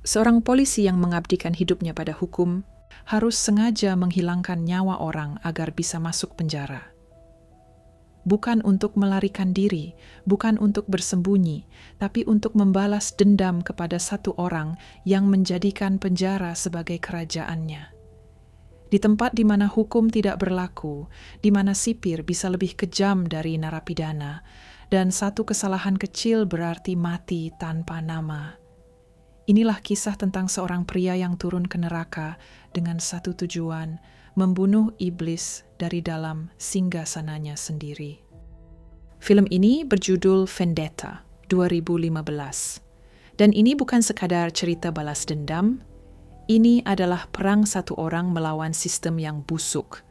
Seorang polisi yang mengabdikan hidupnya pada hukum harus sengaja menghilangkan nyawa orang agar bisa masuk penjara. Bukan untuk melarikan diri, bukan untuk bersembunyi, tapi untuk membalas dendam kepada satu orang yang menjadikan penjara sebagai kerajaannya. Di tempat di mana hukum tidak berlaku, di mana sipir bisa lebih kejam dari narapidana, dan satu kesalahan kecil berarti mati tanpa nama. Inilah kisah tentang seorang pria yang turun ke neraka dengan satu tujuan, membunuh iblis dari dalam singgasananya sendiri. Film ini berjudul Vendetta 2015. Dan ini bukan sekadar cerita balas dendam, ini adalah perang satu orang melawan sistem yang busuk.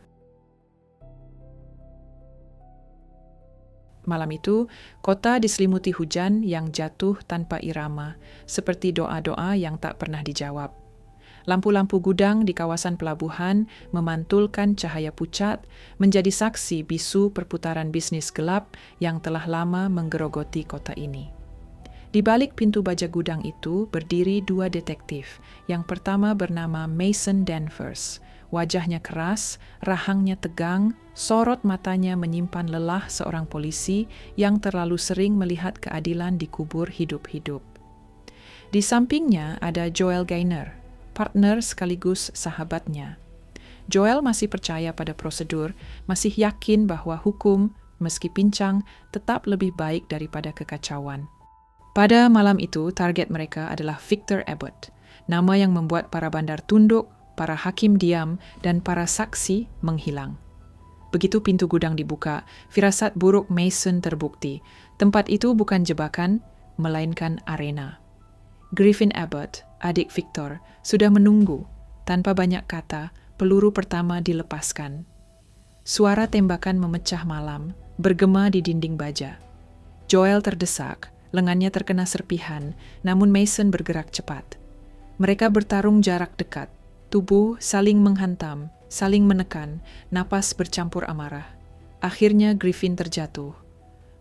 Malam itu, kota diselimuti hujan yang jatuh tanpa irama, seperti doa-doa yang tak pernah dijawab. Lampu-lampu gudang di kawasan pelabuhan memantulkan cahaya pucat, menjadi saksi bisu perputaran bisnis gelap yang telah lama menggerogoti kota ini. Di balik pintu baja gudang itu berdiri dua detektif. Yang pertama bernama Mason Danvers. Wajahnya keras, rahangnya tegang, sorot matanya menyimpan lelah seorang polisi yang terlalu sering melihat keadilan dikubur hidup-hidup. Di sampingnya ada Joel Gaynor, partner sekaligus sahabatnya. Joel masih percaya pada prosedur, masih yakin bahwa hukum, meski pincang, tetap lebih baik daripada kekacauan. Pada malam itu, target mereka adalah Victor Abbott, nama yang membuat para bandar tunduk, para hakim diam, dan para saksi menghilang. Begitu pintu gudang dibuka, firasat buruk Mason terbukti. Tempat itu bukan jebakan, melainkan arena. Griffin Abbott, adik Victor, sudah menunggu. Tanpa banyak kata, peluru pertama dilepaskan. Suara tembakan memecah malam, bergema di dinding baja. Joel terdesak, lengannya terkena serpihan, namun Mason bergerak cepat. Mereka bertarung jarak dekat. Tubuh saling menghantam, saling menekan, napas bercampur amarah. Akhirnya Griffin terjatuh.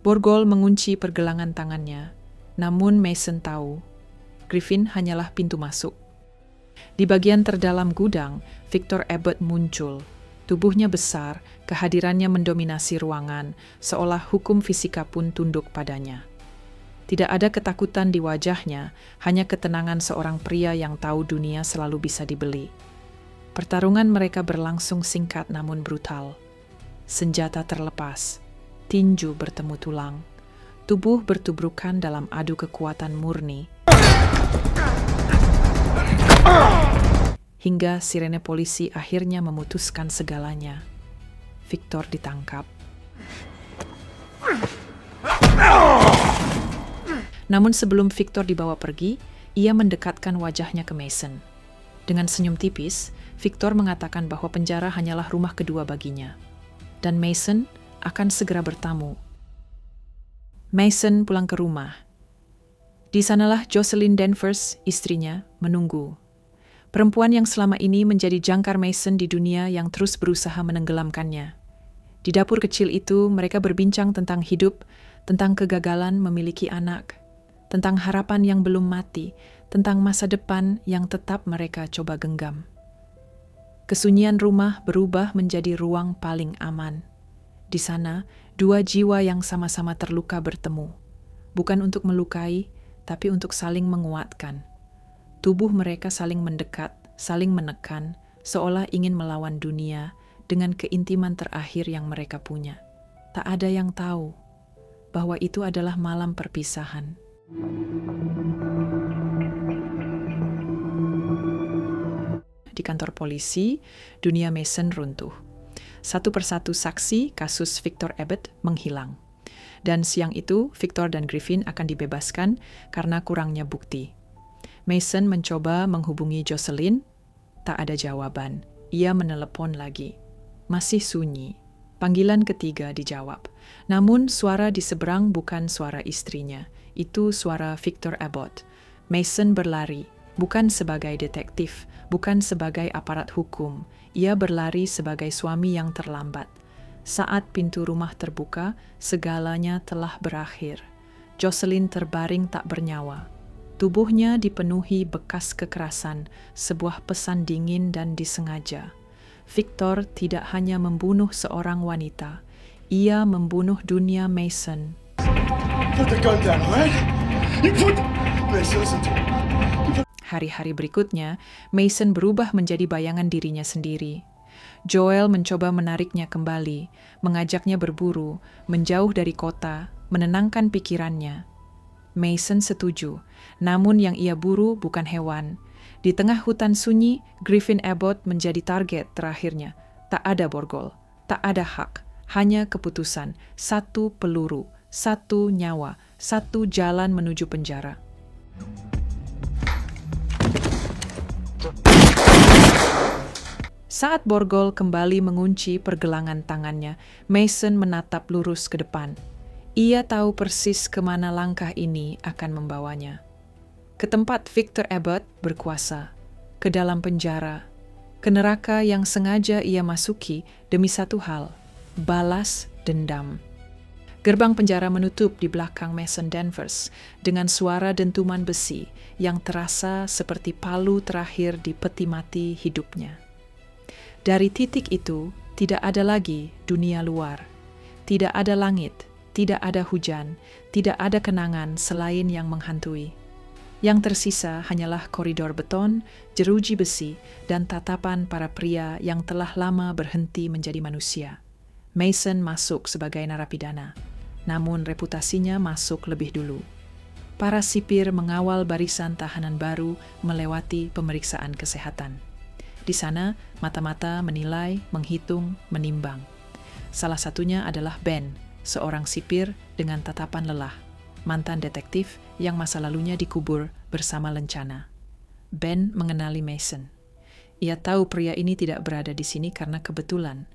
Borgol mengunci pergelangan tangannya. Namun Mason tahu, Griffin hanyalah pintu masuk. Di bagian terdalam gudang, Victor Abbott muncul. Tubuhnya besar, kehadirannya mendominasi ruangan, seolah hukum fisika pun tunduk padanya. Tidak ada ketakutan di wajahnya, hanya ketenangan seorang pria yang tahu dunia selalu bisa dibeli. Pertarungan mereka berlangsung singkat namun brutal. Senjata terlepas, tinju bertemu tulang, tubuh bertubrukan dalam adu kekuatan murni. Hingga sirene polisi akhirnya memutuskan segalanya. Victor ditangkap. Namun sebelum Victor dibawa pergi, ia mendekatkan wajahnya ke Mason. Dengan senyum tipis, Victor mengatakan bahwa penjara hanyalah rumah kedua baginya. Dan Mason akan segera bertamu. Mason pulang ke rumah. Di sanalah Jocelyn Danvers, istrinya, menunggu. Perempuan yang selama ini menjadi jangkar Mason di dunia yang terus berusaha menenggelamkannya. Di dapur kecil itu, mereka berbincang tentang hidup, tentang kegagalan memiliki anak, tentang harapan yang belum mati, tentang masa depan yang tetap mereka coba genggam. Kesunyian rumah berubah menjadi ruang paling aman. Di sana, dua jiwa yang sama-sama terluka bertemu. Bukan untuk melukai, tapi untuk saling menguatkan. Tubuh mereka saling mendekat, saling menekan, seolah ingin melawan dunia dengan keintiman terakhir yang mereka punya. Tak ada yang tahu bahwa itu adalah malam perpisahan. Di kantor polisi, dunia Mason runtuh. Satu persatu saksi kasus Victor Abbott menghilang. Dan siang itu, Victor dan Griffin akan dibebaskan karena kurangnya bukti. Mason mencoba menghubungi Jocelyn, tak ada jawaban. Ia menelepon lagi. Masih sunyi. Panggilan ketiga dijawab. Namun suara di seberang bukan suara istrinya. Itu suara Victor Abbott. Mason berlari, bukan sebagai detektif, bukan sebagai aparat hukum. Ia berlari sebagai suami yang terlambat. Saat pintu rumah terbuka, segalanya telah berakhir. Jocelyn terbaring tak bernyawa. Tubuhnya dipenuhi bekas kekerasan, sebuah pesan dingin dan disengaja. Victor tidak hanya membunuh seorang wanita, ia membunuh dunia Mason. Put the gun down, all right? You put... Mason, listen to me. Hari-hari berikutnya, Mason berubah menjadi bayangan dirinya sendiri. Joel mencoba menariknya kembali, mengajaknya berburu, menjauh dari kota, menenangkan pikirannya. Mason setuju, namun yang ia buru bukan hewan. Di tengah hutan sunyi, Griffin Abbott menjadi target terakhirnya. Tak ada borgol, tak ada hak, hanya keputusan, satu peluru, satu nyawa, satu jalan menuju penjara. Saat borgol kembali mengunci pergelangan tangannya, Mason menatap lurus ke depan. Ia tahu persis kemana langkah ini akan membawanya. Ke tempat Victor Abbott berkuasa, ke dalam penjara, ke neraka yang sengaja ia masuki demi satu hal, balas dendam. Gerbang penjara menutup di belakang Mason Danvers dengan suara dentuman besi yang terasa seperti palu terakhir di peti mati hidupnya. Dari titik itu, tidak ada lagi dunia luar. Tidak ada langit, tidak ada hujan, tidak ada kenangan selain yang menghantui. Yang tersisa hanyalah koridor beton, jeruji besi, dan tatapan para pria yang telah lama berhenti menjadi manusia. Mason masuk sebagai narapidana, namun reputasinya masuk lebih dulu. Para sipir mengawal barisan tahanan baru melewati pemeriksaan kesehatan. Di sana, mata-mata menilai, menghitung, menimbang. Salah satunya adalah Ben, seorang sipir dengan tatapan lelah, mantan detektif yang masa lalunya dikubur bersama lencana. Ben mengenali Mason. Ia tahu pria ini tidak berada di sini karena kebetulan.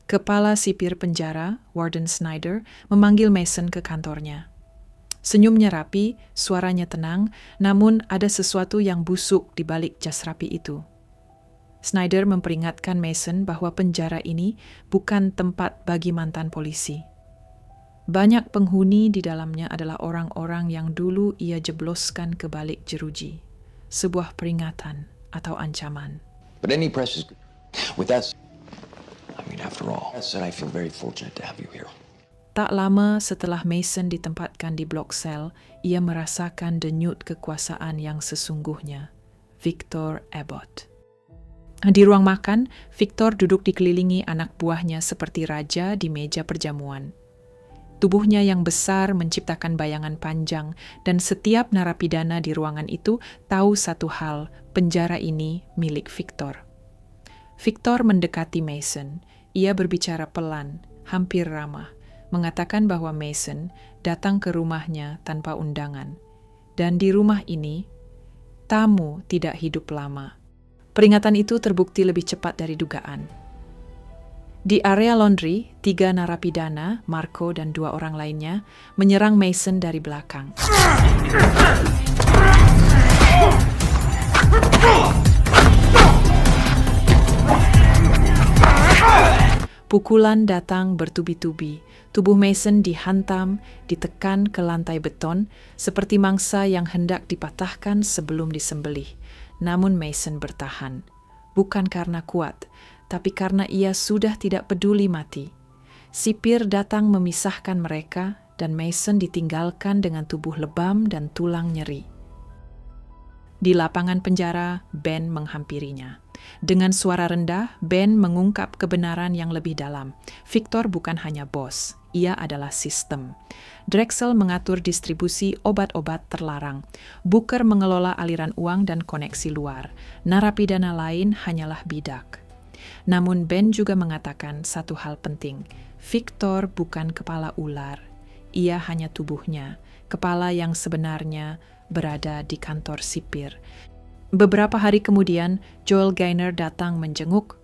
Kepala sipir penjara, Warden Snyder, memanggil Mason ke kantornya. Senyumnya rapi, suaranya tenang, namun ada sesuatu yang busuk di balik jas rapi itu. Snyder memperingatkan Mason bahwa penjara ini bukan tempat bagi mantan polisi. Banyak penghuni di dalamnya adalah orang-orang yang dulu ia jebloskan ke balik jeruji. Sebuah peringatan atau ancaman. But any press is good. With that, after all, I said I feel very fortunate to have you here. Tak lama setelah Mason ditempatkan di blok sel, ia merasakan denyut kekuasaan yang sesungguhnya. Victor Abbott. Di ruang makan, Victor duduk dikelilingi anak buahnya seperti raja di meja perjamuan. Tubuhnya yang besar menciptakan bayangan panjang, dan setiap narapidana di ruangan itu tahu satu hal, penjara ini milik Victor. Victor mendekati Mason. Ia berbicara pelan, hampir ramah, mengatakan bahwa Mason datang ke rumahnya tanpa undangan. Dan di rumah ini, tamu tidak hidup lama. Peringatan itu terbukti lebih cepat dari dugaan. Di area laundry, 3 narapidana, Marco dan 2 orang lainnya, menyerang Mason dari belakang. Pukulan datang bertubi-tubi. Tubuh Mason dihantam, ditekan ke lantai beton, seperti mangsa yang hendak dipatahkan sebelum disembelih. Namun Mason bertahan, bukan karena kuat, tapi karena ia sudah tidak peduli mati. Sipir datang memisahkan mereka, dan Mason ditinggalkan dengan tubuh lebam dan tulang nyeri. Di lapangan penjara, Ben menghampirinya. Dengan suara rendah, Ben mengungkap kebenaran yang lebih dalam. Victor bukan hanya bos, ia adalah sistem. Drexel mengatur distribusi obat-obat terlarang. Booker mengelola aliran uang dan koneksi luar. Narapidana lain hanyalah bidak. Namun Ben juga mengatakan satu hal penting. Victor bukan kepala ular. Ia hanya tubuhnya. Kepala yang sebenarnya berada di kantor sipir. Beberapa hari kemudian, Joel Gaynor datang menjenguk.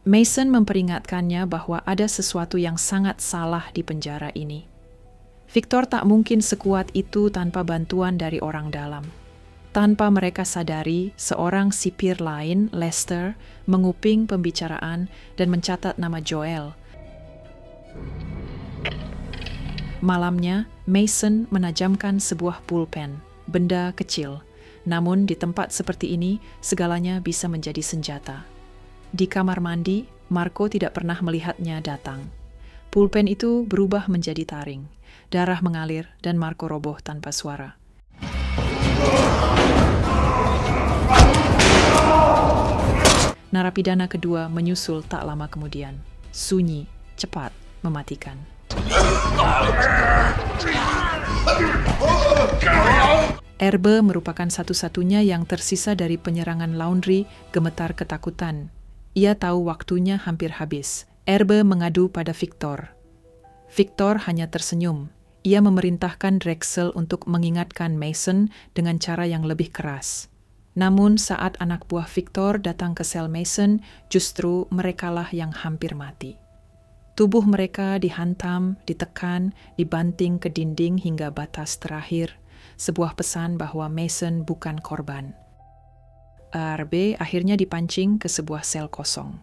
Mason memperingatkannya bahwa ada sesuatu yang sangat salah di penjara ini. Victor tak mungkin sekuat itu tanpa bantuan dari orang dalam. Tanpa mereka sadari, seorang sipir lain, Lester, menguping pembicaraan dan mencatat nama Joel. Malamnya, Mason menajamkan sebuah pulpen. benda kecil. Namun di tempat seperti ini, segalanya bisa menjadi senjata. Di kamar mandi, Marco tidak pernah melihatnya datang. Pulpen itu berubah menjadi taring. Darah mengalir dan Marco roboh tanpa suara. Narapidana kedua menyusul tak lama kemudian. Sunyi, cepat, mematikan. Erbe merupakan satu-satunya yang tersisa dari penyerangan laundry gemetar ketakutan. Ia tahu waktunya hampir habis. Erbe mengadu pada Victor. Victor hanya tersenyum. Ia memerintahkan Drexel untuk mengingatkan Mason dengan cara yang lebih keras. Namun saat anak buah Victor datang ke sel Mason, justru merekalah yang hampir mati. Tubuh mereka dihantam, ditekan, dibanting ke dinding hingga batas terakhir, sebuah pesan bahwa Mason bukan korban. ARB akhirnya dipancing ke sebuah sel kosong.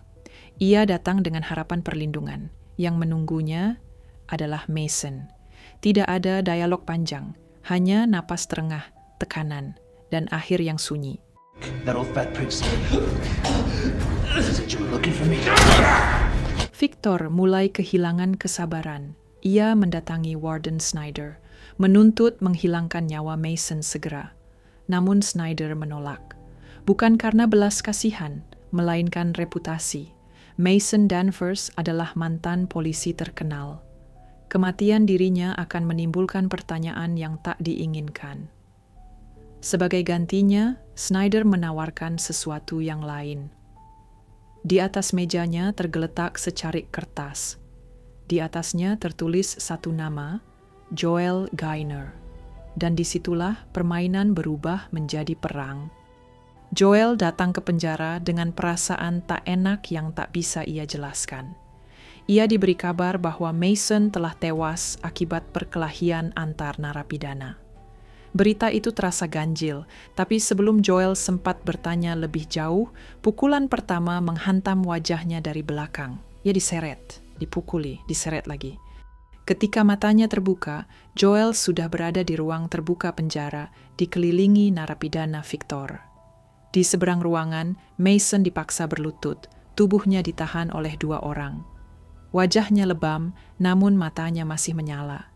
Ia datang dengan harapan perlindungan. Yang menunggunya adalah Mason. Tidak ada dialog panjang, hanya napas terengah, tekanan, dan akhir yang sunyi. That old fat prick said you were looking for me. Victor mulai kehilangan kesabaran. Ia mendatangi Warden Snyder, menuntut menghilangkan nyawa Mason segera. Namun Snyder menolak. Bukan karena belas kasihan, melainkan reputasi. Mason Danvers adalah mantan polisi terkenal. Kematian dirinya akan menimbulkan pertanyaan yang tak diinginkan. Sebagai gantinya, Snyder menawarkan sesuatu yang lain. Di atas mejanya tergeletak secarik kertas. Di atasnya tertulis satu nama, Joel Gaynor. Dan disitulah permainan berubah menjadi perang. Joel datang ke penjara dengan perasaan tak enak yang tak bisa ia jelaskan. Ia diberi kabar bahwa Mason telah tewas akibat perkelahian antar narapidana. Berita itu terasa ganjil, tapi sebelum Joel sempat bertanya lebih jauh, pukulan pertama menghantam wajahnya dari belakang. Ia diseret, dipukuli, diseret lagi. Ketika matanya terbuka, Joel sudah berada di ruang terbuka penjara, dikelilingi narapidana Victor. Di seberang ruangan, Mason dipaksa berlutut, tubuhnya ditahan oleh 2 orang. Wajahnya lebam, namun matanya masih menyala.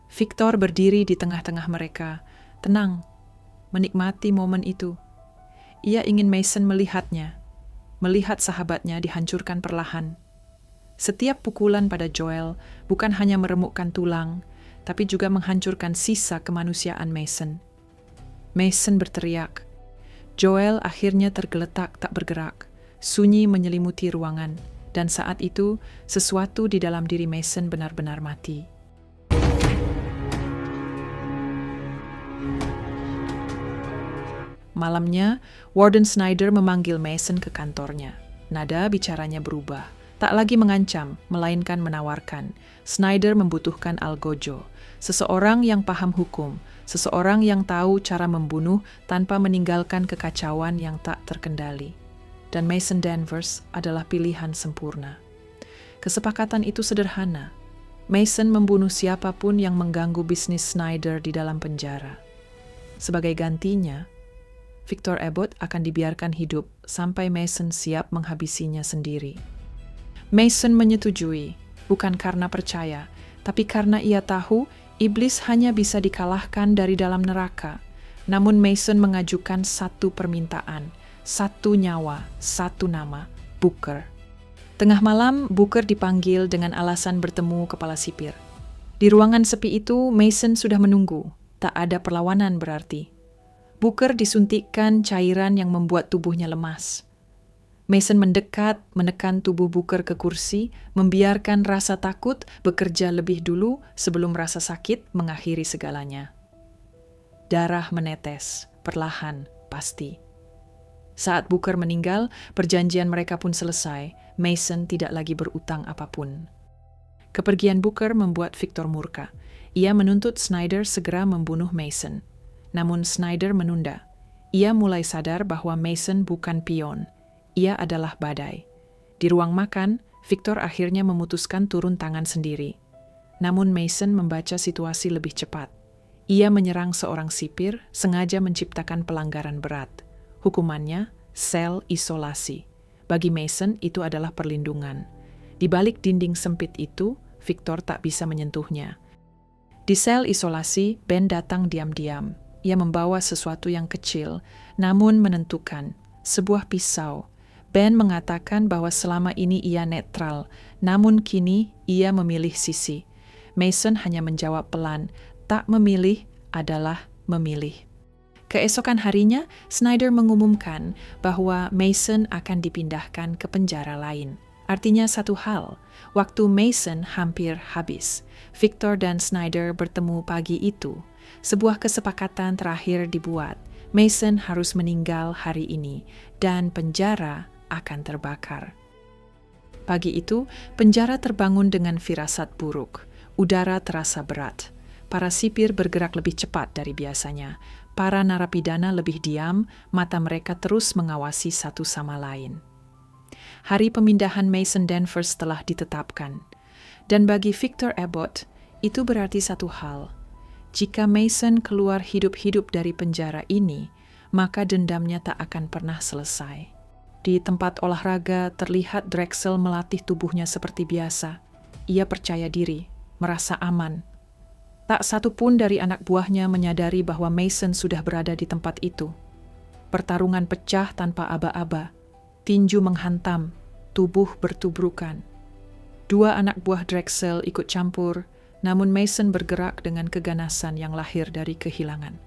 Victor berdiri di tengah-tengah mereka, tenang, menikmati momen itu. Ia ingin Mason melihatnya, melihat sahabatnya dihancurkan perlahan. Setiap pukulan pada Joel bukan hanya meremukkan tulang, tapi juga menghancurkan sisa kemanusiaan Mason. Mason berteriak. Joel akhirnya tergeletak tak bergerak, sunyi menyelimuti ruangan, dan saat itu sesuatu di dalam diri Mason benar-benar mati. Malamnya, Warden Snyder memanggil Mason ke kantornya. Nada bicaranya berubah. Tak lagi mengancam, melainkan menawarkan. Snyder membutuhkan algojo, seseorang yang paham hukum, seseorang yang tahu cara membunuh tanpa meninggalkan kekacauan yang tak terkendali. Dan Mason Danvers adalah pilihan sempurna. Kesepakatan itu sederhana. Mason membunuh siapapun yang mengganggu bisnis Snyder di dalam penjara. Sebagai gantinya, Victor Abbott akan dibiarkan hidup sampai Mason siap menghabisinya sendiri. Mason menyetujui, bukan karena percaya, tapi karena ia tahu iblis hanya bisa dikalahkan dari dalam neraka. Namun Mason mengajukan satu permintaan, satu nyawa, satu nama, Booker. Tengah malam, Booker dipanggil dengan alasan bertemu kepala sipir. Di ruangan sepi itu, Mason sudah menunggu. Tak ada perlawanan berarti. Booker disuntikkan cairan yang membuat tubuhnya lemas. Mason mendekat, menekan tubuh Booker ke kursi, membiarkan rasa takut bekerja lebih dulu sebelum rasa sakit mengakhiri segalanya. Darah menetes, perlahan, pasti. Saat Booker meninggal, perjanjian mereka pun selesai. Mason tidak lagi berutang apapun. Kepergian Booker membuat Victor murka. Ia menuntut Snyder segera membunuh Mason. Namun Snyder menunda. Ia mulai sadar bahwa Mason bukan pion. Ia adalah badai. Di ruang makan, Victor akhirnya memutuskan turun tangan sendiri. Namun Mason membaca situasi lebih cepat. Ia menyerang seorang sipir, sengaja menciptakan pelanggaran berat. Hukumannya, sel isolasi. Bagi Mason, itu adalah perlindungan. Di balik dinding sempit itu, Victor tak bisa menyentuhnya. Di sel isolasi, Ben datang diam-diam. Ia membawa sesuatu yang kecil, namun menentukan, sebuah pisau. Ben mengatakan bahwa selama ini ia netral, namun kini ia memilih sisi. Mason hanya menjawab pelan, tak memilih adalah memilih. Keesokan harinya, Snyder mengumumkan bahwa Mason akan dipindahkan ke penjara lain. Artinya satu hal, waktu Mason hampir habis. Victor dan Snyder bertemu pagi itu. Sebuah kesepakatan terakhir dibuat. Mason harus meninggal hari ini, dan penjara akan terbakar. Pagi itu, penjara terbangun dengan firasat buruk. Udara terasa berat. Para sipir bergerak lebih cepat dari biasanya. Para narapidana lebih diam, mata mereka terus mengawasi satu sama lain. Hari pemindahan Mason Danvers telah ditetapkan. Dan bagi Victor Abbott, itu berarti satu hal. Jika Mason keluar hidup-hidup dari penjara ini, maka dendamnya tak akan pernah selesai. Di tempat olahraga terlihat Drexel melatih tubuhnya seperti biasa. Ia percaya diri, merasa aman. Tak satu pun dari anak buahnya menyadari bahwa Mason sudah berada di tempat itu. Pertarungan pecah tanpa aba-aba. Tinju menghantam, tubuh bertubrukan. Dua anak buah Drexel ikut campur, namun Mason bergerak dengan keganasan yang lahir dari kehilangan.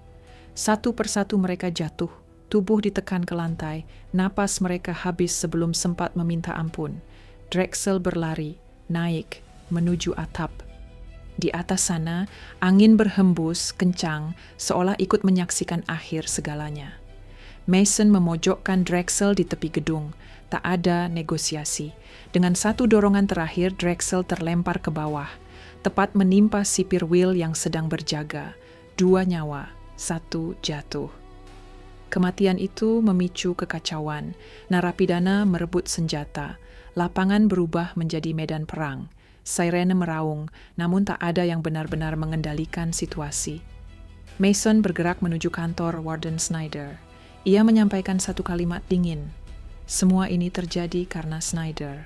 Satu persatu mereka jatuh, tubuh ditekan ke lantai, napas mereka habis sebelum sempat meminta ampun. Drexel berlari, naik, menuju atap. Di atas sana, angin berhembus kencang, seolah ikut menyaksikan akhir segalanya. Mason memojokkan Drexel di tepi gedung. Tak ada negosiasi. Dengan satu dorongan terakhir, Drexel terlempar ke bawah. Tepat menimpa sipir Will yang sedang berjaga. 2 nyawa, 1 jatuh. Kematian itu memicu kekacauan. Narapidana merebut senjata. Lapangan berubah menjadi medan perang. Sirene meraung, namun tak ada yang benar-benar mengendalikan situasi. Mason bergerak menuju kantor Warden Snyder. Ia menyampaikan satu kalimat dingin. Semua ini terjadi karena Snyder.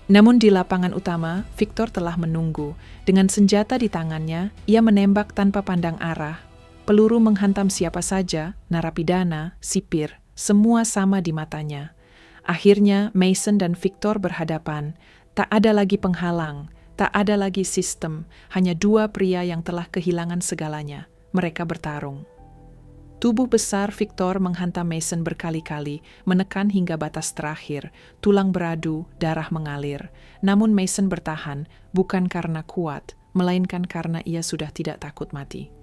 Namun di lapangan utama, Victor telah menunggu. Dengan senjata di tangannya, ia menembak tanpa pandang arah. Peluru menghantam siapa saja, narapidana, sipir, semua sama di matanya. Akhirnya, Mason dan Victor berhadapan. Tak ada lagi penghalang, tak ada lagi sistem, hanya 2 pria yang telah kehilangan segalanya. Mereka bertarung. Tubuh besar Victor menghantam Mason berkali-kali, menekan hingga batas terakhir. Tulang beradu, darah mengalir. Namun Mason bertahan, bukan karena kuat, melainkan karena ia sudah tidak takut mati.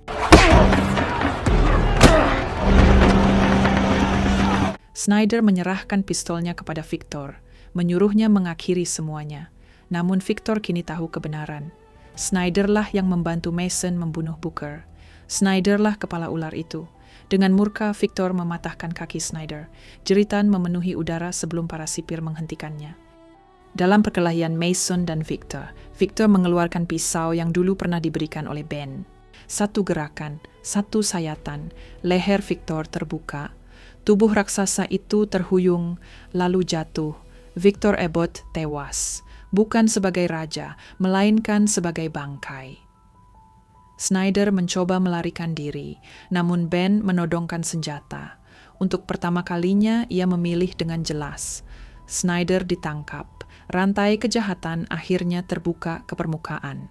Snyder menyerahkan pistolnya kepada Victor, menyuruhnya mengakhiri semuanya. Namun Victor kini tahu kebenaran. Snyderlah yang membantu Mason membunuh Booker. Snyderlah kepala ular itu. Dengan murka, Victor mematahkan kaki Snyder. Jeritan memenuhi udara sebelum para sipir menghentikannya. Dalam perkelahian Mason dan Victor, Victor mengeluarkan pisau yang dulu pernah diberikan oleh Ben. Satu gerakan, satu sayatan, leher Victor terbuka. Tubuh raksasa itu terhuyung, lalu jatuh. Victor Abbott tewas, bukan sebagai raja, melainkan sebagai bangkai. Snyder mencoba melarikan diri, namun Ben menodongkan senjata. Untuk pertama kalinya, ia memilih dengan jelas. Snyder ditangkap. Rantai kejahatan akhirnya terbuka ke permukaan.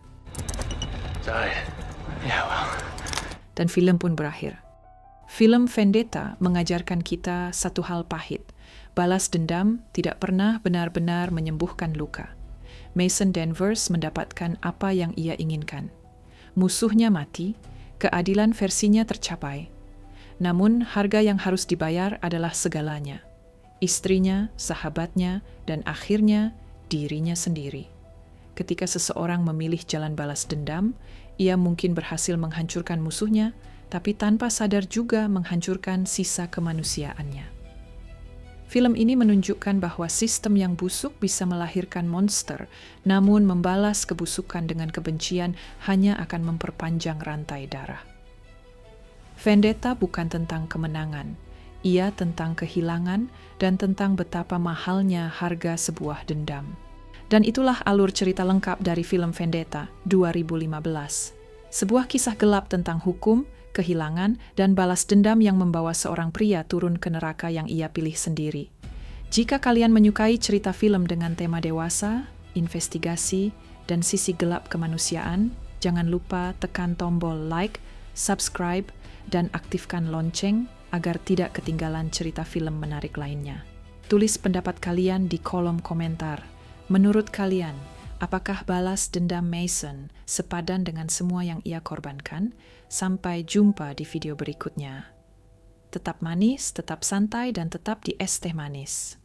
Dan film pun berakhir. Film Vendetta mengajarkan kita satu hal pahit. Balas dendam tidak pernah benar-benar menyembuhkan luka. Mason Danvers mendapatkan apa yang ia inginkan. Musuhnya mati, keadilan versinya tercapai. Namun harga yang harus dibayar adalah segalanya. Istrinya, sahabatnya, dan akhirnya dirinya sendiri. Ketika seseorang memilih jalan balas dendam, ia mungkin berhasil menghancurkan musuhnya, tapi tanpa sadar juga menghancurkan sisa kemanusiaannya. Film ini menunjukkan bahwa sistem yang busuk bisa melahirkan monster, namun membalas kebusukan dengan kebencian hanya akan memperpanjang rantai darah. Vendetta bukan tentang kemenangan, ia tentang kehilangan dan tentang betapa mahalnya harga sebuah dendam. Dan itulah alur cerita lengkap dari film Vendetta 2015. Sebuah kisah gelap tentang hukum, kehilangan, dan balas dendam yang membawa seorang pria turun ke neraka yang ia pilih sendiri. Jika kalian menyukai cerita film dengan tema dewasa, investigasi, dan sisi gelap kemanusiaan, jangan lupa tekan tombol like, subscribe, dan aktifkan lonceng agar tidak ketinggalan cerita film menarik lainnya. Tulis pendapat kalian di kolom komentar. Menurut kalian, apakah balas dendam Mason sepadan dengan semua yang ia korbankan? Sampai jumpa di video berikutnya. Tetap manis, tetap santai, dan tetap di es teh manis.